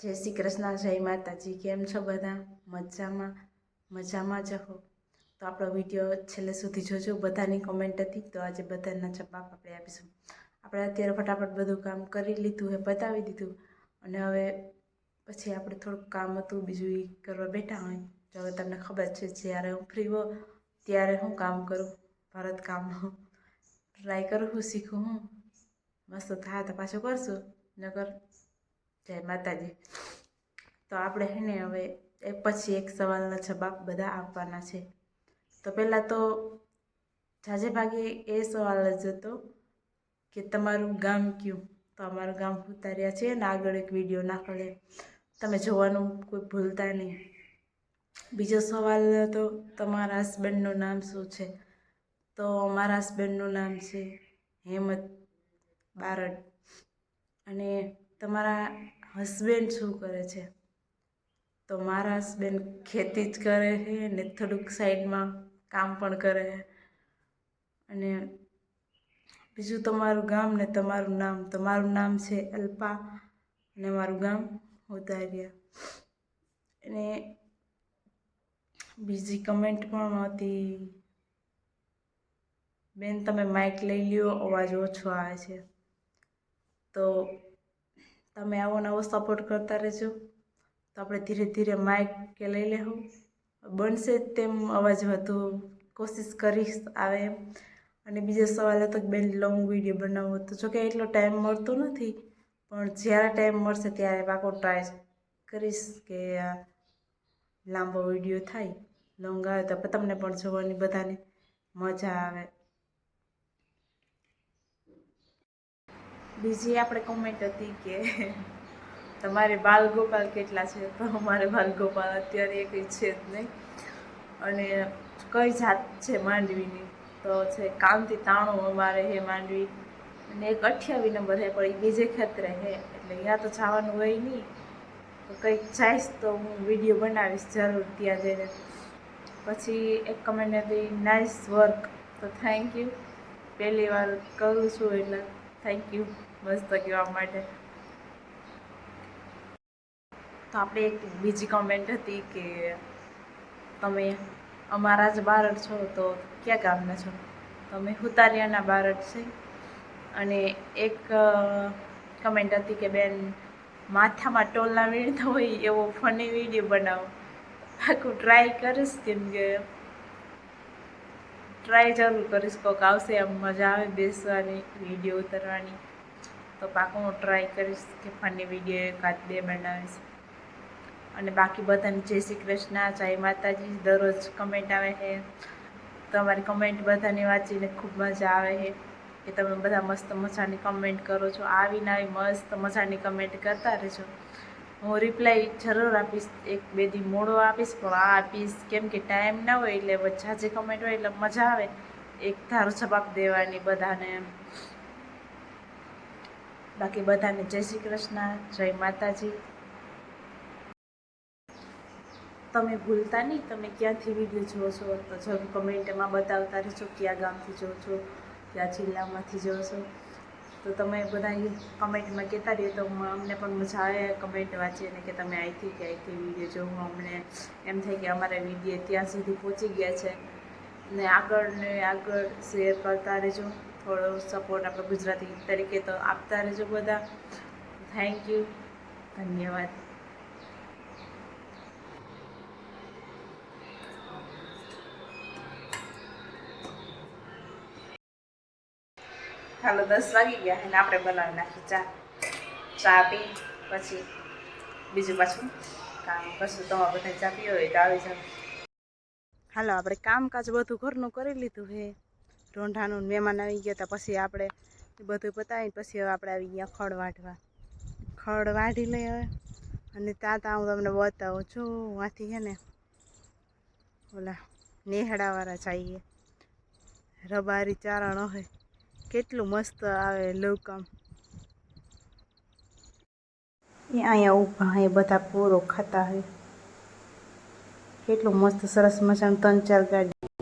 જય શ્રી કૃષ્ણ, જય માતાજી। કેમ છો બધા? મજામાં જ હો। તો આપણો વિડીયો છેલ્લે સુધી જોજો। બધાની કોમેન્ટ હતી તો આજે બધાના જવાબ આપણે આપીશું। આપણે અત્યારે ફટાફટ બધું કામ કરી લીધું હે, પતાવી દીધું અને હવે પછી આપણે થોડુંક કામ હતું બીજું એ કરવા બેઠા હોય। તો હવે તમને ખબર છે જ્યારે હું ફ્રી હો ત્યારે હું કામ કરું, ભરત કામ ટ્રાય કરું, હું શીખું, હું મસ્ત થાય તો પાછું કરશું, નકર જય માતાજી। તો આપણે હે ને હવે એક પછી એક સવાલના જવાબ બધા આપવાના છે। તો પહેલાં તો જાજે ભાગે એ સવાલ જ હતો કે તમારું ગામ કયું? તો અમારું ગામ ઉતાર્યા છે ને આગળ એક વિડીયો નાખેલો, તમે જોવાનું કોઈ ભૂલતા નહીં। બીજો સવાલ હતો તમારા હસબન્ડનું નામ શું છે? તો મારા હસબન્ડનું નામ છે હેમંત બારડ। અને તમારા હસબન્ડ શું કરે છે? તો મારા હસબન્ડ ખેતી જ કરે છે ને થોડુંક સાઈડમાં કામ પણ કરે છે। અને બીજું તમારું ગામ ને તમારું નામ? તો મારું નામ છે અલ્પા અને મારું ગામ ઉતાર્યા। અને બીજી કમેન્ટ પણ હતી, બેન તમે માઇક લઈ લ્યો, અવાજ ઓછો આવે છે। તો તમે આવો નવો સપોર્ટ કરતા રહેજો તો આપણે ધીરે ધીરે માઇક કે લઈ લેવું, બનશે તેમ અવાજ વધુ કોશિશ કરીશ આવે એમ। અને બીજો સવાલ હતો કે બેન લોંગ વિડીયો બનાવો, તો જોકે એટલો ટાઈમ મળતો નથી પણ જ્યારે ટાઈમ મળશે ત્યારે પાકો ટ્રાય કરીશ કે લાંબો વિડીયો થાય, લોંગ આવે તો તમને પણ જોવાની બધાને મજા આવે। બીજી આપણે કોમેન્ટ હતી કે તમારે બાલ ગોપાલ કેટલા છે? તો અમારે બાલ ગોપાલ અત્યારે એક છે જ નહીં। અને કઈ જાત છે માંડવીની? તો છે કાંતિ તાણું અમારે હે માંડવી, અને એક 28 નંબર હે પણ એ બીજે ખેતરે હે એટલે ત્યાં તો જવાનું હોય નહીં। તો કંઈક જઈશ તો હું વિડીયો બનાવીશ જરૂર ત્યાં જઈને। પછી એક કમેન્ટ હતી નાઇસ વર્ક, તો થેન્ક યુ, પહેલી વાર કરું છું એટલે થેન્ક યુ મસ્ત કહેવા માટે। તો આપણે એક બીજી કોમેન્ટ હતી કે તમે અમારા જ બારડ છો, તો ક્યાં ગામના છો? તો અમે ઉતારિયાના બારડ છે। અને એક કમેન્ટ હતી કે બેન માથામાં ટોલના વીણતા હોય એવો ફની વિડીયો બનાવો। આખું ટ્રાય કરીશ, કેમ કે ટ્રાય જરૂર કરીશ, કોઈક આવશે એમ મજા આવે બેસવાની, વિડીયો ઉતારવાની। તો પાકું હું ટ્રાય કરીશ કે ફની વિડીયો એકાદ બે બનાવીશ। અને બાકી બધાને જય શ્રી કૃષ્ણ, જય માતાજી। દરરોજ કમેન્ટ આવે છે, તમારી કમેન્ટ બધાની વાંચીને ખૂબ મજા આવે છે કે તમે બધા મસ્ત મજાની કમેન્ટ કરો છો। આવીને આવી મસ્ત મજાની કમેન્ટ કરતા રહેજો, હું રિપ્લાય જરૂર આપીશ। એક બે દી મોડો આપીશ પણ આપીશ, કેમ કે ટાઈમ ના હોય એટલે વચ્ચા જે કમેન્ટ હોય એટલે મજા આવે એક ધારો જવાબ દેવાની બધાને એમ। બાકી બધાને જય શ્રી કૃષ્ણ, જય માતાજી। તમે ભૂલતા નહીં તમે ક્યાંથી વિડીયો જુઓ છો તો જરૂર કમેન્ટમાં બતાવતા રહેજો કયા ગામથી જુઓ છો, કયા જિલ્લામાંથી જુઓ છો। તો તમે બધા કમેન્ટમાં કહેતા રહીએ તો અમને પણ મજા આવે કમેન્ટ વાંચીને કે તમે અહીંથી કે અહીંથી વિડીયો જોવું, અમને એમ થાય કે અમારા વિડીયો ત્યાં સુધી પહોંચી ગયા છે। ને આગળ શેર કરતા રહેજો, થોડો સપોર્ટ આપણે ગુજરાતી તરીકે તો આપતા રહેજો બધા। થેન્ક યુ, ધન્યવાદ। હાલો 10 વાગી ગયા અને આપણે બનાવી નાખી ચા પી પછી બીજું પાછું કામ કરશું। તમારે બધા ચા પીવો હોય તો આવી જાવ। હાલો આપણે કામકાજ બધું ઘરનું કરી લીધું છે, રોંઢાનું મહેમાન આવી ગયા હતા પછી આપણે બધું પતાવીને પછી હવે આપણે આવી ગયા ખડ વાઢવા। ખડ વાઢી લઈ હવે, અને ત્યાં હું તમને બતાવું છું વાંથી છે ને ઓલા નેહડાવાળા જઈએ, રબારી ચારણ હોય કેટલું મસ્ત આવે લુક આમ। અહીંયા ઊભા હે બધા પૂરો ખાતા હોય, કેટલું મસ્ત સરસ મજાનું 3-4 ગાડી